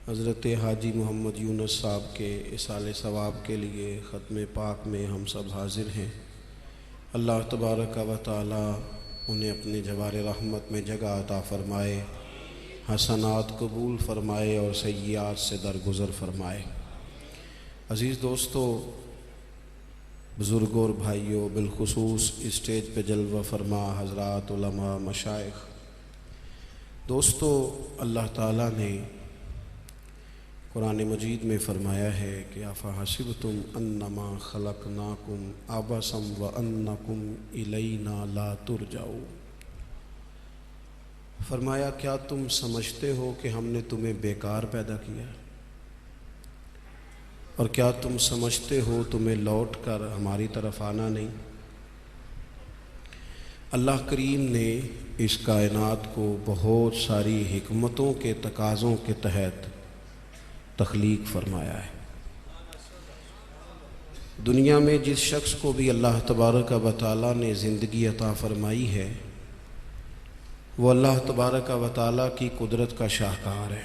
حضرت حاجی محمد یونس صاحب کے اصال ثواب کے لیے ختم پاک میں ہم سب حاضر ہیں۔ اللہ تبارک و تعالی انہیں اپنے جوار رحمت میں جگہ عطا فرمائے، حسنات قبول فرمائے اور سیئات سے درگزر فرمائے۔ عزیز دوستو، بزرگوں اور بھائیوں، بالخصوص اسٹیج پہ جلوہ فرما حضرات علماء مشائخ، دوستو، اللہ تعالیٰ نے قرآن مجید میں فرمایا ہے کہ افحسبتم انما خلقناکم عبثا وانکم الینا لا ترجعون، فرمایا کیا تم سمجھتے ہو کہ ہم نے تمہیں بیکار پیدا کیا، اور کیا تم سمجھتے ہو تمہیں لوٹ کر ہماری طرف آنا نہیں؟ اللہ کریم نے اس کائنات کو بہت ساری حکمتوں کے تقاضوں کے تحت تخلیق فرمایا ہے۔ دنیا میں جس شخص کو بھی اللہ تبارک و تعالیٰ نے زندگی عطا فرمائی ہے، وہ اللہ تبارک و تعالیٰ کی قدرت کا شاہکار ہے۔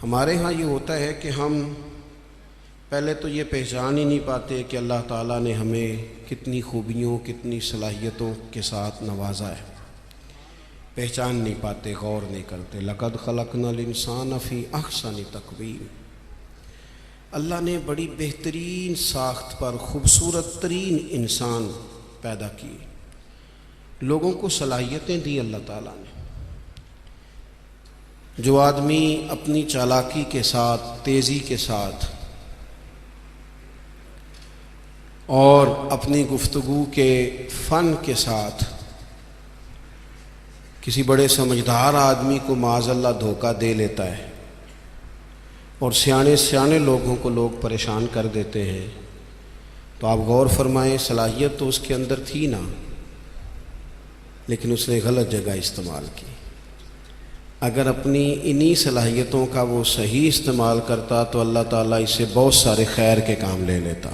ہمارے ہاں یہ ہوتا ہے کہ ہم پہلے تو یہ پہچان ہی نہیں پاتے کہ اللہ تعالیٰ نے ہمیں کتنی خوبیوں، کتنی صلاحیتوں کے ساتھ نوازا ہے، پہچان نہیں پاتے، غور نہیں کرتے۔ لقد خلقنا الانسان فی احسن تقویم، اللہ نے بڑی بہترین ساخت پر خوبصورت ترین انسان پیدا کیے، لوگوں کو صلاحیتیں دی اللہ تعالیٰ نے۔ جو آدمی اپنی چالاکی کے ساتھ، تیزی کے ساتھ اور اپنی گفتگو کے فن کے ساتھ کسی بڑے سمجھدار آدمی کو معاذ اللہ دھوکہ دے لیتا ہے اور سیانے لوگوں کو لوگ پریشان کر دیتے ہیں، تو آپ غور فرمائیں، صلاحیت تو اس کے اندر تھی نا، لیکن اس نے غلط جگہ استعمال کی۔ اگر اپنی انہی صلاحیتوں کا وہ صحیح استعمال کرتا تو اللہ تعالیٰ اس سے بہت سارے خیر کے کام لے لیتا۔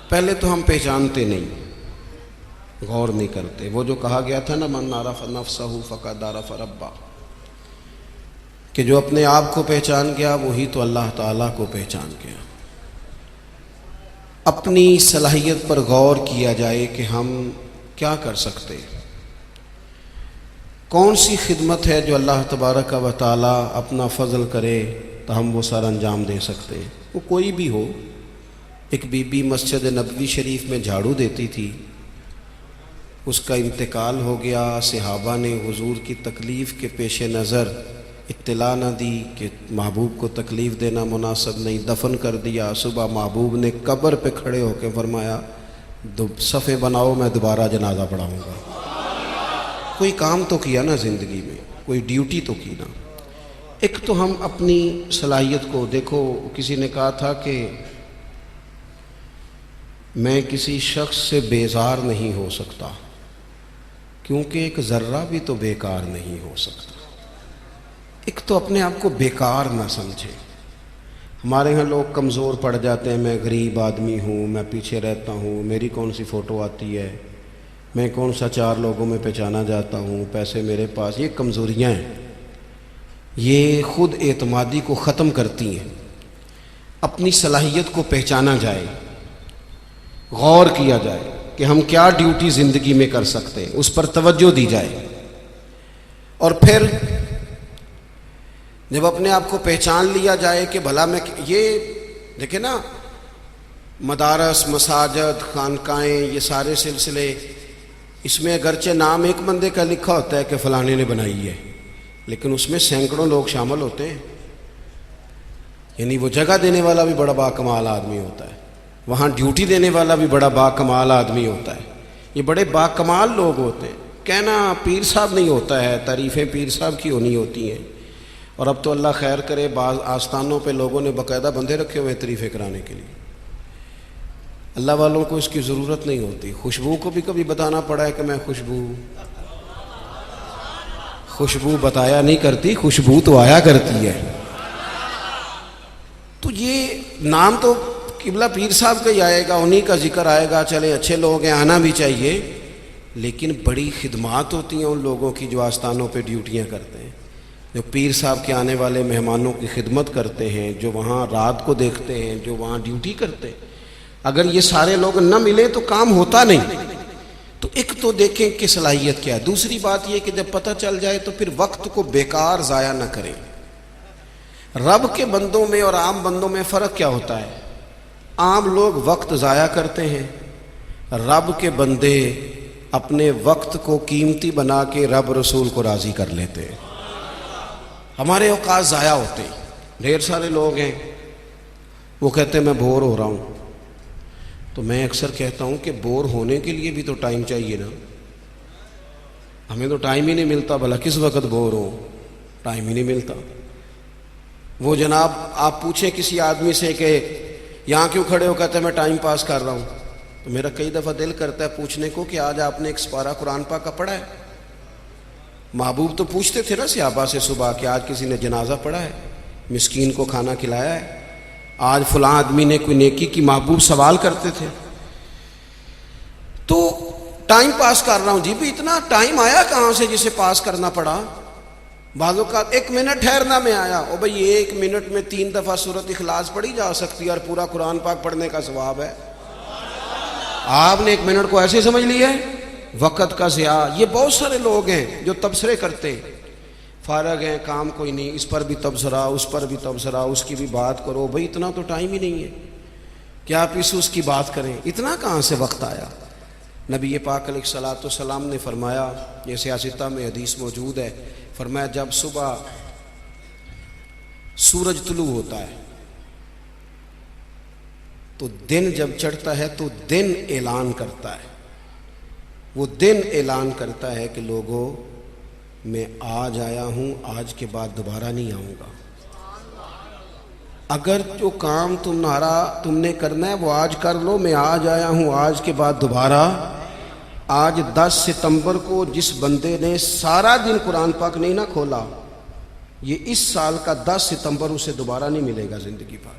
پہلے تو ہم پہچانتے نہیں، غور نہیں کرتے۔ وہ جو کہا گیا تھا نا، من عرف نفسہ فقد عرف ربہ، کہ جو اپنے آپ کو پہچان گیا وہی تو اللہ تعالیٰ کو پہچان گیا۔ اپنی صلاحیت پر غور کیا جائے کہ ہم کیا کر سکتے، کون سی خدمت ہے جو اللہ تبارک و تعالیٰ اپنا فضل کرے تو ہم وہ سر انجام دے سکتے ہیں۔ وہ کوئی بھی ہو، ایک بی بی مسجد نبوی شریف میں جھاڑو دیتی تھی، اس کا انتقال ہو گیا، صحابہ نے حضور کی تکلیف کے پیش نظر اطلاع نہ دی کہ محبوب کو تکلیف دینا مناسب نہیں، دفن کر دیا۔ صبح محبوب نے قبر پہ کھڑے ہو کے فرمایا صفیں بناؤ، میں دوبارہ جنازہ پڑھاؤں گا۔ کوئی کام تو کیا نا زندگی میں، کوئی ڈیوٹی تو کی نا۔ ایک تو ہم اپنی صلاحیت کو دیکھو، کسی نے کہا تھا کہ میں کسی شخص سے بیزار نہیں ہو سکتا کیونکہ ایک ذرہ بھی تو بیکار نہیں ہو سکتا۔ ایک تو اپنے آپ کو بیکار نہ سمجھے۔ ہمارے ہاں لوگ کمزور پڑ جاتے ہیں، میں غریب آدمی ہوں، میں پیچھے رہتا ہوں، میری کون سی فوٹو آتی ہے، میں کون سا چار لوگوں میں پہچانا جاتا ہوں، پیسے میرے پاس۔ یہ کمزوریاں ہیں، یہ خود اعتمادی کو ختم کرتی ہیں۔ اپنی صلاحیت کو پہچانا جائے، غور کیا جائے کہ ہم کیا ڈیوٹی زندگی میں کر سکتے ہیں، اس پر توجہ دی جائے۔ اور پھر جب اپنے آپ کو پہچان لیا جائے کہ بھلا میں، یہ دیکھیں نا، مدارس، مساجد، خانقاہیں، یہ سارے سلسلے، اس میں اگرچہ نام ایک بندے کا لکھا ہوتا ہے کہ فلانے نے بنائی ہے، لیکن اس میں سینکڑوں لوگ شامل ہوتے ہیں۔ یعنی وہ جگہ دینے والا بھی بڑا باکمال آدمی ہوتا ہے، وہاں ڈیوٹی دینے والا بھی بڑا باکمال آدمی ہوتا ہے۔ یہ بڑے باکمال لوگ ہوتے ہیں۔ کہنا پیر صاحب نہیں ہوتا ہے، تعریفیں پیر صاحب کی ہونی ہوتی ہیں۔ اور اب تو اللہ خیر کرے، بعض آستانوں پہ لوگوں نے باقاعدہ بندے رکھے ہوئے ہیں تعریفیں کرانے کے لیے۔ اللہ والوں کو اس کی ضرورت نہیں ہوتی۔ خوشبو کو بھی کبھی بتانا پڑا ہے کہ میں خوشبو بتایا نہیں کرتی، خوشبو تو آیا کرتی ہے۔ تو یہ نام تو قبلہ پیر صاحب کا ہی آئے گا، انہی کا ذکر آئے گا، چلیں اچھے لوگ ہیں، آنا بھی چاہیے، لیکن بڑی خدمات ہوتی ہیں ان لوگوں کی جو آستانوں پہ ڈیوٹیاں کرتے ہیں۔ جو پیر صاحب کے آنے والے مہمانوں کی خدمت کرتے ہیں، جو وہاں رات کو دیکھتے ہیں، جو وہاں ڈیوٹی کرتے ہیں، اگر یہ سارے لوگ نہ ملیں تو کام ہوتا نہیں۔ تو ایک تو دیکھیں کہ صلاحیت کیا ہے، دوسری بات یہ کہ جب پتہ چل جائے تو پھر وقت کو بیکار ضائع نہ کریں۔ رب کے بندوں میں اور عام بندوں میں فرق کیا ہوتا ہے؟ عام لوگ وقت ضائع کرتے ہیں، رب کے بندے اپنے وقت کو قیمتی بنا کے رب رسول کو راضی کر لیتے ہیں۔ ہمارے اوقات ضائع ہوتے ہیں۔ ڈھیر سارے لوگ ہیں وہ کہتے ہیں میں بور ہو رہا ہوں، تو میں اکثر کہتا ہوں کہ بور ہونے کے لیے بھی تو ٹائم چاہیے نا، ہمیں تو ٹائم ہی نہیں ملتا، بھلا کس وقت بور ہو، ٹائم ہی نہیں ملتا۔ وہ جناب آپ پوچھیں کسی آدمی سے کہ یہاں کیوں کھڑے ہو، کہتے ہیں میں ٹائم پاس کر رہا ہوں، تو میرا کئی دفعہ دل کرتا ہے پوچھنے کو کہ آج آپ نے ایک سپارہ قرآن پاک کا پڑھا ہے؟ محبوب تو پوچھتے تھے نا صحابہ سے صبح کہ آج کسی نے جنازہ پڑھا ہے، مسکین کو کھانا کھلایا ہے، آج فلاں آدمی نے کوئی نیکی کی، محبوب سوال کرتے تھے۔ تو ٹائم پاس کر رہا ہوں جی، بھی اتنا ٹائم آیا کہاں سے جسے پاس کرنا پڑا؟ بعض اوقات 1 منٹ ٹھہرنا میں آیا، او بھئی 1 منٹ میں 3 دفعہ سورۃ اخلاص پڑھی جا سکتی ہے اور پورا قرآن پاک پڑھنے کا ثواب ہے۔ آپ نے 1 منٹ کو ایسے سمجھ لیا ہے وقت کا ضیاع۔ یہ بہت سارے لوگ ہیں جو تبصرے کرتے ہیں، فارغ ہیں، کام کوئی نہیں، اس پر بھی تبصرہ، اس پر بھی تبصرہ، اس کی بھی بات کرو، بھئی اتنا تو ٹائم ہی نہیں ہے کہ آپ اس کی بات کریں، اتنا کہاں سے وقت آیا؟ نبی پاک علیہ الصلوۃ والسلام نے فرمایا، یہ سیاستہ میں حدیث موجود ہے، فرمایا جب صبح سورج طلوع ہوتا ہے تو دن جب چڑھتا ہے تو دن اعلان کرتا ہے، وہ دن اعلان کرتا ہے کہ لوگوں میں آج آیا ہوں، آج کے بعد دوبارہ نہیں آؤں گا۔ اگر جو کام تم نے کرنا ہے وہ آج کر لو، میں آج آیا ہوں، آج کے بعد دوبارہ۔ آج 10 ستمبر کو جس بندے نے سارا دن قرآن پاک نہیں نہ کھولا، یہ اس سال کا 10 ستمبر اسے دوبارہ نہیں ملے گا زندگی بھر۔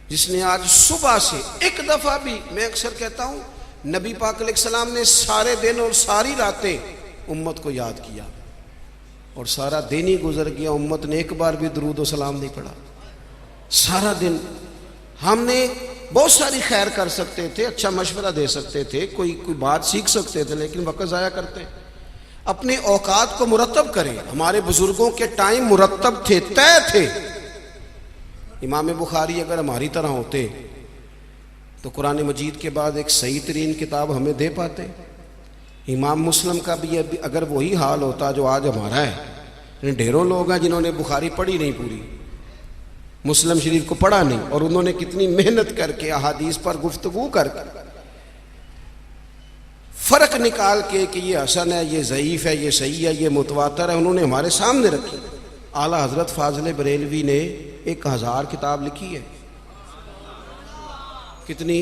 جس نے آج صبح سے ایک دفعہ بھی، میں اکثر کہتا ہوں نبی پاک علیہ السلام نے سارے دن اور ساری راتیں امت کو یاد کیا، اور سارا دن ہی گزر گیا، امت نے ایک بار بھی درود و سلام نہیں پڑھا۔ سارا دن ہم نے بہت ساری خیر کر سکتے تھے، اچھا مشورہ دے سکتے تھے، کوئی بات سیکھ سکتے تھے، لیکن وقت ضائع کرتے ہیں۔ اپنے اوقات کو مرتب کریں۔ ہمارے بزرگوں کے ٹائم مرتب تھے، طے تھے۔ امام بخاری اگر ہماری طرح ہوتے تو قرآن مجید کے بعد ایک صحیح ترین کتاب ہمیں دے پاتے۔ امام مسلم کا بھی اگر وہی حال ہوتا جو آج ہمارا ہے، ڈھیروں لوگ ہیں جنہوں نے بخاری پڑھی نہیں، پوری مسلم شریف کو پڑھا نہیں، اور انہوں نے کتنی محنت کر کے احادیث پر گفتگو کر کے فرق نکال کے کہ یہ حسن ہے، یہ ضعیف ہے، یہ صحیح ہے، یہ متواتر ہے، انہوں نے ہمارے سامنے رکھی۔ اعلیٰ حضرت فاضل بریلوی نے 1000 کتاب لکھی ہے۔ کتنی؟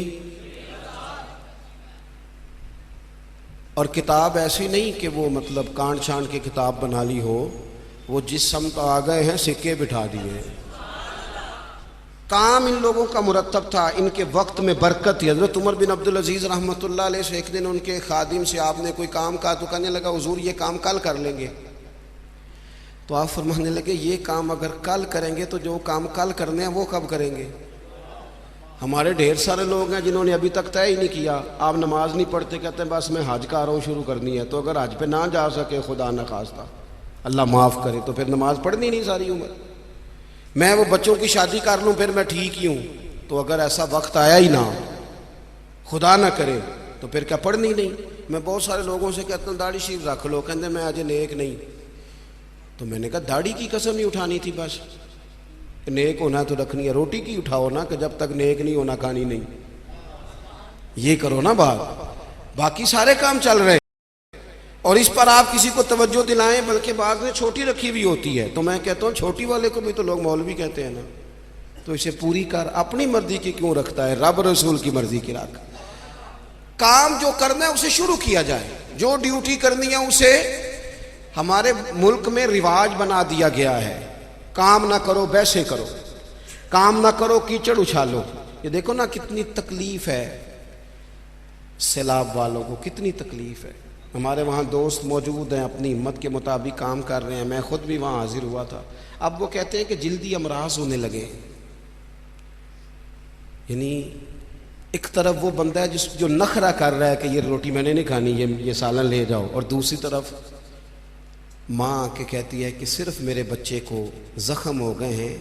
اور کتاب ایسی نہیں کہ وہ مطلب کانٹ چھانٹ کے کتاب بنا لی ہو، وہ جس سمت آ گئے ہیں سکے بٹھا دیے ہیں۔ کام ان لوگوں کا مرتب تھا، ان کے وقت میں برکت تھی۔ حضرت عمر بن عبدالعزیز رحمۃ اللہ علیہ سے ایک دن ان کے خادم سے آپ نے کوئی کام کہا تو کہنے لگا حضور یہ کام کل کر لیں گے، تو آپ فرمانے لگے یہ کام اگر کل کریں گے تو جو کام کل کرنے ہیں وہ کب کریں گے؟ ہمارے ڈھیر سارے لوگ ہیں جنہوں نے ابھی تک طے ہی نہیں کیا، آپ نماز نہیں پڑھتے، کہتے ہیں بس میں حج کا رہا ہوں، شروع کرنی ہے، تو اگر حج پہ نہ جا سکے خدا نخواستہ اللہ معاف کرے تو پھر نماز پڑھنی نہیں ساری عمر۔ میں وہ بچوں کی شادی کر لوں پھر میں ٹھیک ہی ہوں، تو اگر ایسا وقت آیا ہی نہ خدا نہ کرے تو پھر کیا پڑھنی نہیں؟ میں بہت سارے لوگوں سے کہتا ہوں داڑھی شریف رکھ لو، کہتے ہیں میں آج نیک نہیں، تو میں نے کہا داڑھی کی قسم ہی اٹھانی تھی، بس نیک ہونا تو رکھنی ہے، روٹی کی اٹھاؤ نا کہ جب تک نیک نہیں ہونا کھانی نہیں، یہ کرو نا بات، باقی سارے کام چل رہے اور اس پر آپ کسی کو توجہ دلائیں، بلکہ بعض نے چھوٹی رکھی بھی ہوتی ہے، تو میں کہتا ہوں چھوٹی والے کو بھی تو لوگ مولوی کہتے ہیں نا، تو اسے پوری کر، اپنی مرضی کی کیوں رکھتا ہے، رب رسول کی مرضی کی رکھ۔ کام جو کرنا ہے اسے شروع کیا جائے، جو ڈیوٹی کرنی ہے اسے، ہمارے ملک میں رواج بنا دیا گیا ہے، کام نہ کرو بیسے کرو، کام نہ کرو کیچڑ اچھالو۔ یہ دیکھو نا کتنی تکلیف ہے، سیلاب والوں کو کتنی تکلیف ہے، ہمارے وہاں دوست موجود ہیں، اپنی ہمت کے مطابق کام کر رہے ہیں، میں خود بھی وہاں حاضر ہوا تھا۔ اب وہ کہتے ہیں کہ جلدی امراض ہونے لگے، یعنی ایک طرف وہ بندہ ہے جو نخرہ کر رہا ہے کہ یہ روٹی میں نے نہیں کھانی، یہ سالن لے جاؤ، اور دوسری طرف ماں کے کہتی ہے کہ صرف میرے بچے کو زخم ہو گئے ہیں،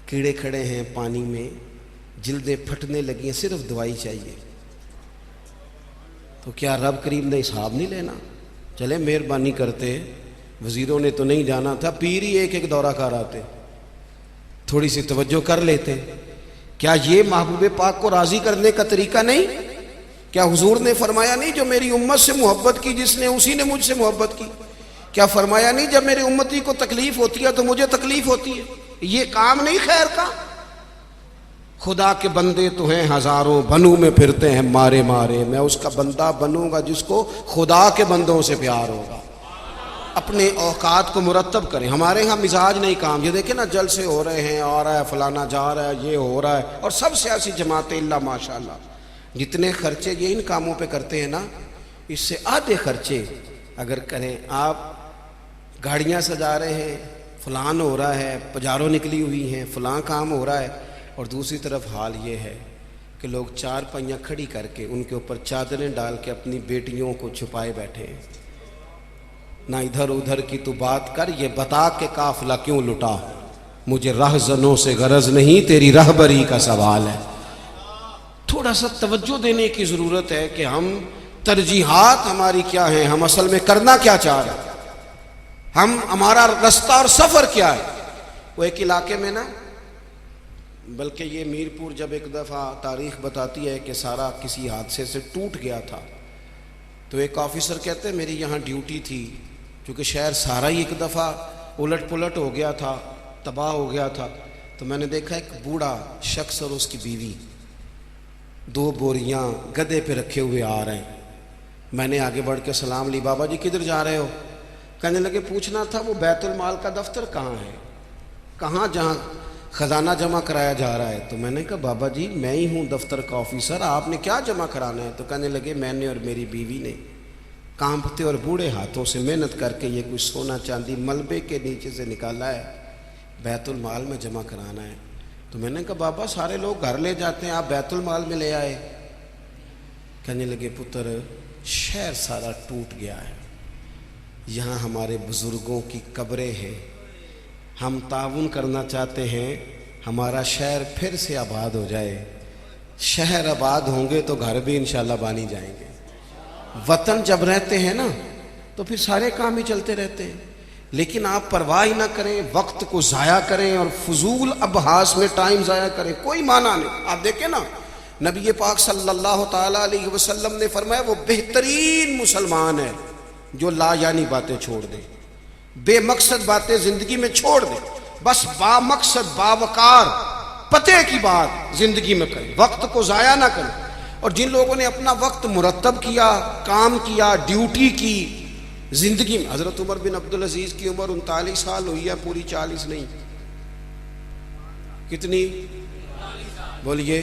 کیڑے کھڑے ہیں پانی میں، جلدیں پھٹنے لگی ہیں، صرف دوائی چاہیے۔ تو کیا رب کریم نے حساب نہیں لینا؟ چلے مہربانی کرتے، وزیروں نے تو نہیں جانا تھا، پیر ہی ایک ایک دورہ کر آتے، تھوڑی سی توجہ کر لیتے۔ کیا یہ محبوب پاک کو راضی کرنے کا طریقہ نہیں؟ کیا حضور نے فرمایا نہیں جو میری امت سے محبت کی جس نے اسی نے مجھ سے محبت کی؟ کیا فرمایا نہیں جب میری امتی کو تکلیف ہوتی ہے تو مجھے تکلیف ہوتی ہے؟ یہ کام نہیں خیر کا؟ خدا کے بندے تو ہیں ہزاروں، بنوں میں پھرتے ہیں مارے مارے، میں اس کا بندہ بنوں گا جس کو خدا کے بندوں سے پیار ہوگا۔ اپنے اوقات کو مرتب کریں۔ ہمارے ہاں مزاج نہیں کام، یہ دیکھیں نا جلسے ہو رہے ہیں، آ رہا ہے فلانا جا رہا ہے، یہ ہو رہا ہے، اور سب سیاسی جماعتیں اللہ ماشاءاللہ جتنے خرچے یہ ان کاموں پہ کرتے ہیں نا، اس سے آدھے خرچے اگر کریں۔ آپ گاڑیاں سجا رہے ہیں، فلان ہو رہا ہے، پجاروں نکلی ہوئی ہیں، فلاں کام ہو رہا ہے، اور دوسری طرف حال یہ ہے کہ لوگ چار پہیاں کھڑی کر کے ان کے اوپر چادریں ڈال کے اپنی بیٹیوں کو چھپائے بیٹھے ہیں۔ نہ ادھر ادھر کی تو بات کر، یہ بتا کہ قافلہ کیوں لٹا، مجھے رہزنوں سے غرض نہیں، تیری رہبری کا سوال ہے۔ تھوڑا سا توجہ دینے کی ضرورت ہے کہ ہم ترجیحات ہماری کیا ہیں، ہم اصل میں کرنا کیا چاہ رہے ہیں، ہمارا رستہ اور سفر کیا ہے۔ وہ ایک علاقے میں نا، بلکہ یہ میرپور جب ایک دفعہ تاریخ بتاتی ہے کہ سارا کسی حادثے سے ٹوٹ گیا تھا، تو ایک آفیسر کہتے ہیں میری یہاں ڈیوٹی تھی، کیونکہ شہر سارا ہی ایک دفعہ الٹ پلٹ ہو گیا تھا، تباہ ہو گیا تھا، تو میں نے دیکھا ایک بوڑھا شخص اور اس کی بیوی 2 بوریاں گدھے پہ رکھے ہوئے آ رہے ہیں۔ میں نے آگے بڑھ کے سلام لی، بابا جی کدھر جا رہے ہو؟ کہنے لگے پوچھنا تھا وہ بیت المال کا دفتر کہاں ہے، کہاں جہاں خزانہ جمع کرایا جا رہا ہے؟ تو میں نے کہا بابا جی میں ہی ہوں دفتر کا آفیسر، آپ نے کیا جمع کرانا ہے؟ تو کہنے لگے میں نے اور میری بیوی نے کانپتے اور بوڑھے ہاتھوں سے محنت کر کے یہ کچھ سونا چاندی ملبے کے نیچے سے نکالا ہے، بیت المال میں جمع کرانا ہے۔ تو میں نے کہا بابا سارے لوگ گھر لے جاتے ہیں، آپ بیت المال میں لے آئے؟ کہنے لگے پتر شہر سارا ٹوٹ گیا ہے، یہاں ہمارے بزرگوں کی قبریں ہیں، ہم تعاون کرنا چاہتے ہیں ہمارا شہر پھر سے آباد ہو جائے، شہر آباد ہوں گے تو گھر بھی انشاءاللہ بانی جائیں گے۔ وطن جب رہتے ہیں نا تو پھر سارے کام ہی چلتے رہتے ہیں، لیکن آپ پرواہ ہی نہ کریں، وقت کو ضائع کریں اور فضول ابحاث میں ٹائم ضائع کریں، کوئی معنی نہیں۔ آپ دیکھیں نا نبی پاک صلی اللہ تعالیٰ علیہ وسلم نے فرمایا وہ بہترین مسلمان ہے جو لا یعنی باتیں چھوڑ دے، بے مقصد باتیں زندگی میں چھوڑ دے، بس با مقصد باوقار پتے کی بات زندگی میں کریں، وقت کو ضائع نہ کریں۔ اور جن لوگوں نے اپنا وقت مرتب کیا، کام کیا، ڈیوٹی کی زندگی میں، حضرت عمر بن عبدالعزیز کی عمر 39 سال ہوئی ہے، پوری 40 نہیں، کتنی بولیے؟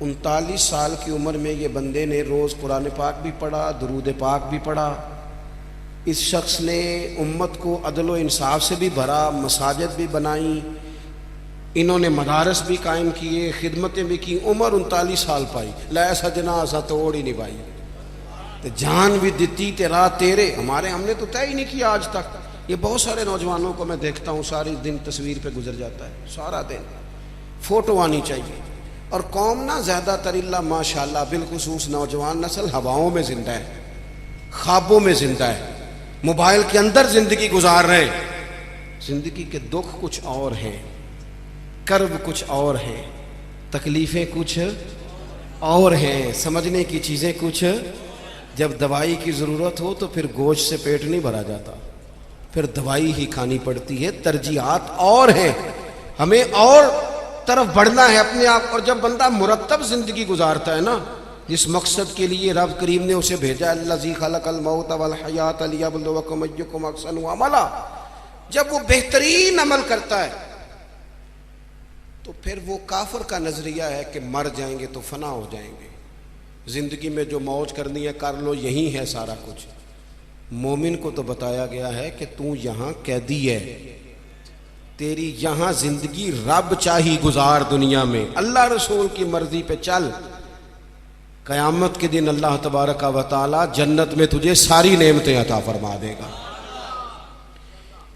39 سال کی عمر میں یہ بندے نے روز قرآن پاک بھی پڑھا، درود پاک بھی پڑھا۔ اس شخص نے امت کو عدل و انصاف سے بھی بھرا، مساجد بھی بنائیں، انہوں نے مدارس بھی قائم کیے، خدمتیں بھی کی، عمر 39 سال پائی، لے سجنا اسا توڑ ہی نہیں پائی، تو جان بھی دیتی تیرا تیرے۔ ہم نے تو طے ہی نہیں کیا آج تک۔ یہ بہت سارے نوجوانوں کو میں دیکھتا ہوں ساری دن تصویر پہ گزر جاتا ہے، سارا دن فوٹو آنی چاہیے۔ اور قوم نا زیادہ تر اللہ ماشاءاللہ بالخصوص نوجوان نسل ہواؤں میں زندہ ہے، خوابوں میں زندہ ہے، موبائل کے اندر زندگی گزار رہے ہیں۔ زندگی کے دکھ کچھ اور ہیں، کرب کچھ اور ہیں، تکلیفیں کچھ اور ہیں، سمجھنے کی چیزیں کچھ۔ جب دوائی کی ضرورت ہو تو پھر گوشت سے پیٹ نہیں بھرا جاتا، پھر دوائی ہی کھانی پڑتی ہے۔ ترجیحات اور ہیں، ہمیں اور طرف بڑھنا ہے اپنے آپ۔ اور جب بندہ مرتب زندگی گزارتا ہے نا، جس مقصد کے لیے رب کریم نے اسے بھیجا، الذی خلق الموت والحیات لیبلوکم ایکم احسن عملا، جب وہ بہترین عمل کرتا ہے تو پھر وہ کافر کا نظریہ ہے کہ مر جائیں گے تو فنا ہو جائیں گے، زندگی میں جو موج کرنی ہے کر لو، یہی ہے سارا کچھ۔ مومن کو تو بتایا گیا ہے کہ تو یہاں قیدی ہے، تیری یہاں زندگی رب چاہی گزار دنیا میں، اللہ رسول کی مرضی پہ چل، قیامت کے دن اللہ تبارک و تعالی جنت میں تجھے ساری نعمتیں عطا فرما دے گا۔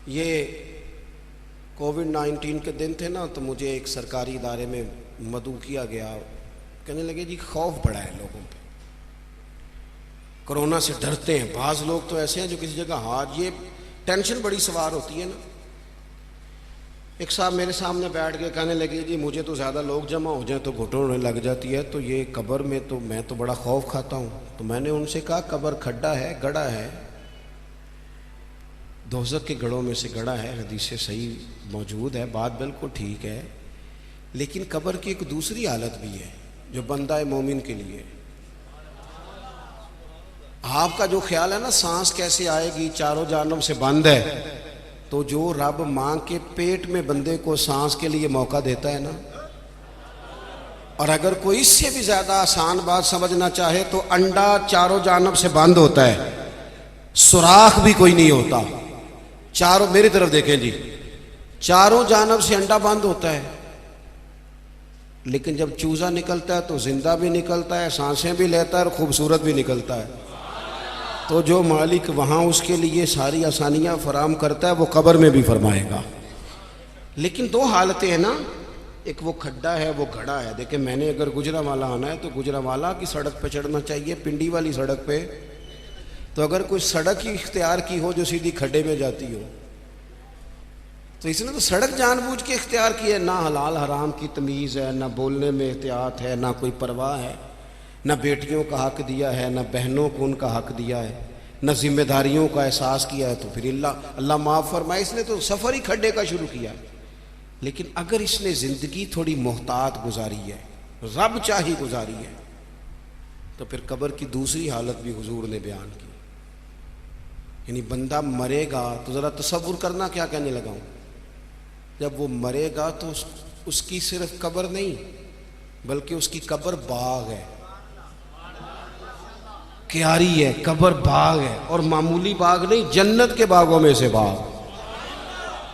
یہ کووڈ-19 کے دن تھے نا، تو مجھے ایک سرکاری ادارے میں مدعو کیا گیا، کہنے لگے جی خوف بڑا ہے لوگوں پہ، کرونا سے ڈرتے ہیں، بعض لوگ تو ایسے ہیں جو کسی جگہ ہاتھ، یہ ٹینشن بڑی سوار ہوتی ہے نا۔ ایک صاحب میرے سامنے بیٹھ کے کہنے لگے جی مجھے تو زیادہ لوگ جمع ہو جائیں تو گھٹن ہونے لگ جاتی ہے، تو یہ قبر میں تو میں تو بڑا خوف کھاتا ہوں۔ تو میں نے ان سے کہا قبر کھڈا ہے، گڑھا ہے، دوزخ کے گڑھوں میں سے گڑھا ہے، حدیث سے صحیح موجود ہے، بات بالکل ٹھیک ہے، لیکن قبر کی ایک دوسری حالت بھی ہے جو بندہ مومن کے لیے۔ آپ کا جو خیال ہے نا سانس کیسے آئے گی، چاروں جانب سے بند ہے، تو جو رب ماں کے پیٹ میں بندے کو سانس کے لیے موقع دیتا ہے نا، اور اگر کوئی اس سے بھی زیادہ آسان بات سمجھنا چاہے تو انڈا چاروں جانب سے بند ہوتا ہے، سوراخ بھی کوئی نہیں ہوتا، چاروں، میری طرف دیکھیں جی، چاروں جانب سے انڈا بند ہوتا ہے، لیکن جب چوزا نکلتا ہے تو زندہ بھی نکلتا ہے، سانسیں بھی لیتا ہے اور خوبصورت بھی نکلتا ہے۔ تو جو مالک وہاں اس کے لیے ساری آسانیاں فراہم کرتا ہے وہ قبر میں بھی فرمائے گا۔ لیکن دو حالتیں ہیں نا، ایک وہ کھڈا ہے، وہ گھڑا ہے۔ دیکھیں میں نے اگر گجرانوالہ آنا ہے تو گجرانوالہ کی سڑک پہ چڑھنا چاہیے، پنڈی والی سڑک پہ تو اگر کوئی سڑک ہی اختیار کی ہو جو سیدھی کھڈے میں جاتی ہو، تو اس نے تو سڑک جان بوجھ کے اختیار کی ہے، نہ حلال حرام کی تمیز ہے، نہ بولنے میں احتیاط ہے، نہ کوئی پرواہ ہے، نہ بیٹیوں کا حق دیا ہے، نہ بہنوں کو ان کا حق دیا ہے، نہ ذمہ داریوں کا احساس کیا ہے۔ تو پھر اللہ معاف فرمائے، اس نے تو سفر ہی کھڈے کا شروع کیا۔ لیکن اگر اس نے زندگی تھوڑی محتاط گزاری ہے، رب چاہی گزاری ہے، تو پھر قبر کی دوسری حالت بھی حضور نے بیان کی۔ یعنی بندہ مرے گا تو ذرا تصور کرنا کیا کہنے لگا ہوں، جب وہ مرے گا تو اس کی صرف قبر نہیں بلکہ اس کی قبر باغ ہے، کیاری ہے، قبر باغ ہے، اور معمولی باغ نہیں، جنت کے باغوں میں سے باغ،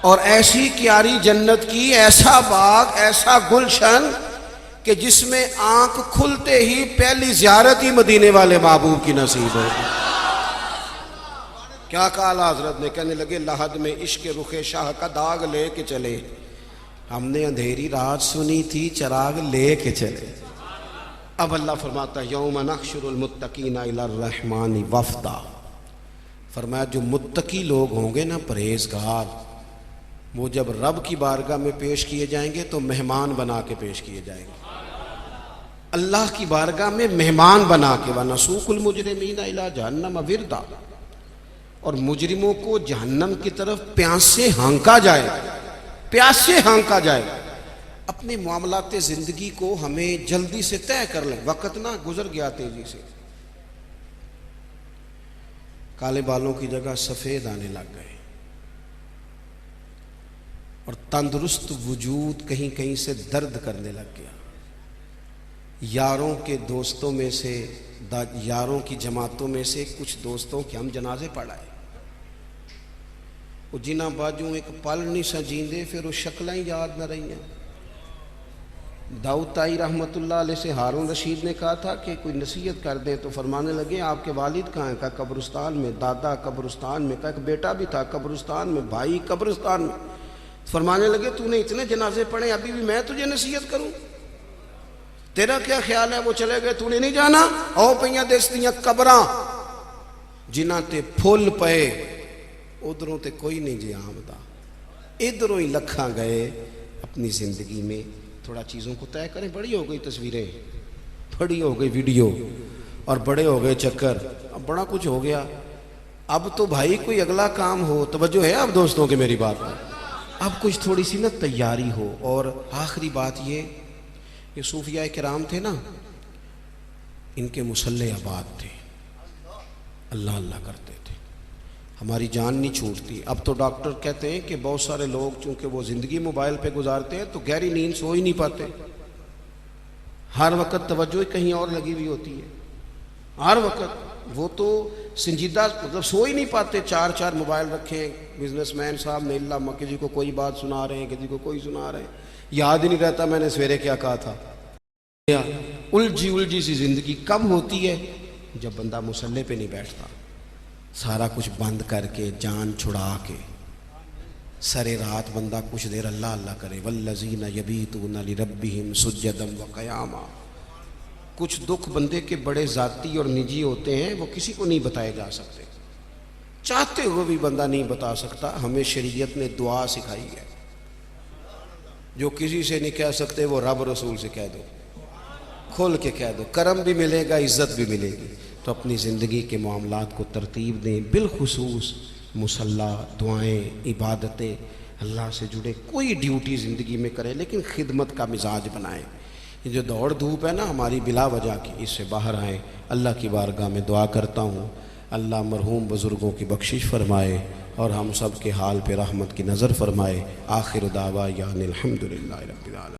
اور ایسی کیاری جنت کی، ایسا باغ، ایسا گلشن کہ جس میں آنکھ کھلتے ہی پہلی زیارت ہی مدینے والے محبوب کی نصیب ہوگی۔ کیا کہا حضرت نے، کہنے لگے لحد میں عشق رخ شاہ کا داغ لے کے چلے، ہم نے اندھیری رات سنی تھی چراغ لے کے چلے۔ اب اللہ فرماتا ہے یوم نحشر المتقین الی الرحمن وفدا، فرمایا جو متقی لوگ ہوں گے نا، پرہیزگار، وہ جب رب کی بارگاہ میں پیش کیے جائیں گے تو مہمان بنا کے پیش کیے جائیں گے، اللہ کی بارگاہ میں مہمان بنا کے، وَنَسُوقُ الْمُجْرِمِينَ إِلَىٰ جَهَنَّمَ وِرْدًا، اور مجرموں کو جہنم کی طرف پیاس سے ہانکا جائے، پیاس سے ہانکا جائے۔ اپنے معاملات زندگی کو ہمیں جلدی سے طے کر لیں، وقت نہ گزر گیا تیزی سے، کالے بالوں کی جگہ سفید آنے لگ گئے، اور تندرست وجود کہیں کہیں سے درد کرنے لگ گیا۔ یاروں کے دوستوں میں سے، یاروں کی جماعتوں میں سے کچھ دوستوں کے ہم جنازے پڑھائے، وہ جنہ باجوں ایک پل نہیں سجیندے، پھر وہ شکلیں یاد نہ رہی ہیں۔ داؤد تائی رحمۃ اللہ علیہ سے ہارون رشید نے کہا تھا کہ کوئی نصیحت کر دیں، تو فرمانے لگے آپ کے والد کہاں ہیں؟ کہا قبرستان میں، دادا قبرستان میں، کہا ایک بیٹا بھی تھا قبرستان میں، بھائی قبرستان میں۔ فرمانے لگے تو نے اتنے جنازے پڑھے، ابھی بھی میں تجھے نصیحت کروں؟ تیرا کیا خیال ہے؟ وہ چلے گئے، تو نے نہیں جانا؟ او پئیاں دستیاں قبراں جنہاں تے پھول پئے، ادھروں تے کوئی نہیں جی آمدہ، ادھروں ہی لکھاں گئے۔ اپنی زندگی میں تھوڑا چیزوں کو طے کریں، بڑی ہو گئی تصویریں، بڑی ہو گئی ویڈیو، اور بڑے ہو گئے چکر، اب بڑا کچھ ہو گیا۔ اب تو بھائی کوئی اگلا کام ہو، توجہ ہے اب دوستوں کے میری بات میں، اب کچھ تھوڑی سی نا تیاری ہو۔ اور آخری بات یہ صوفیاء کرام تھے نا، ان کے مصلے آباد تھے، اللہ اللہ کرتے تھے، ہماری جان نہیں چھوٹتی۔ اب تو ڈاکٹر کہتے ہیں کہ بہت سارے لوگ چونکہ وہ زندگی موبائل پہ گزارتے ہیں تو گہری نیند سو ہی نہیں پاتے، ہر وقت توجہ کہیں اور لگی ہوئی ہوتی ہے۔ ہر وقت وہ تو سنجیدہ مطلب سو ہی نہیں پاتے، چار چار موبائل رکھیں بزنس مین صاحب نے، اللہ کسی کو کوئی بات سنا رہے ہیں، کسی کو کوئی سنا رہے ہیں، یاد ہی نہیں رہتا میں نے سویرے کیا کہا تھا۔ الجھی سی زندگی کب ہوتی ہے؟ جب بندہ مصلی پہ نہیں بیٹھتا، سارا کچھ بند کر کے جان چھڑا کے سرے رات بندہ کچھ دیر اللہ اللہ کرے، والذین یبیتون لربہم سجدا وقیاما۔ کچھ دکھ بندے کے بڑے ذاتی اور نجی ہوتے ہیں، وہ کسی کو نہیں بتائے جا سکتے، چاہتے ہوئے بھی بندہ نہیں بتا سکتا۔ ہمیں شریعت نے دعا سکھائی ہے، جو کسی سے نہیں کہہ سکتے وہ رب رسول سے کہہ دو، کھول کے کہہ دو، کرم بھی ملے گا، عزت بھی ملے گی۔ تو اپنی زندگی کے معاملات کو ترتیب دیں، بالخصوص مصلی، دعائیں، عبادتیں، اللہ سے جڑے کوئی ڈیوٹی زندگی میں کریں، لیکن خدمت کا مزاج بنائیں۔ یہ جو دوڑ دھوپ ہے نا ہماری بلا وجہ کی، اس سے باہر آئیں۔ اللہ کی بارگاہ میں دعا کرتا ہوں اللہ مرحوم بزرگوں کی بخشش فرمائے اور ہم سب کے حال پہ رحمت کی نظر فرمائے۔ آخر دعوانا الحمدللہ رب العالمین۔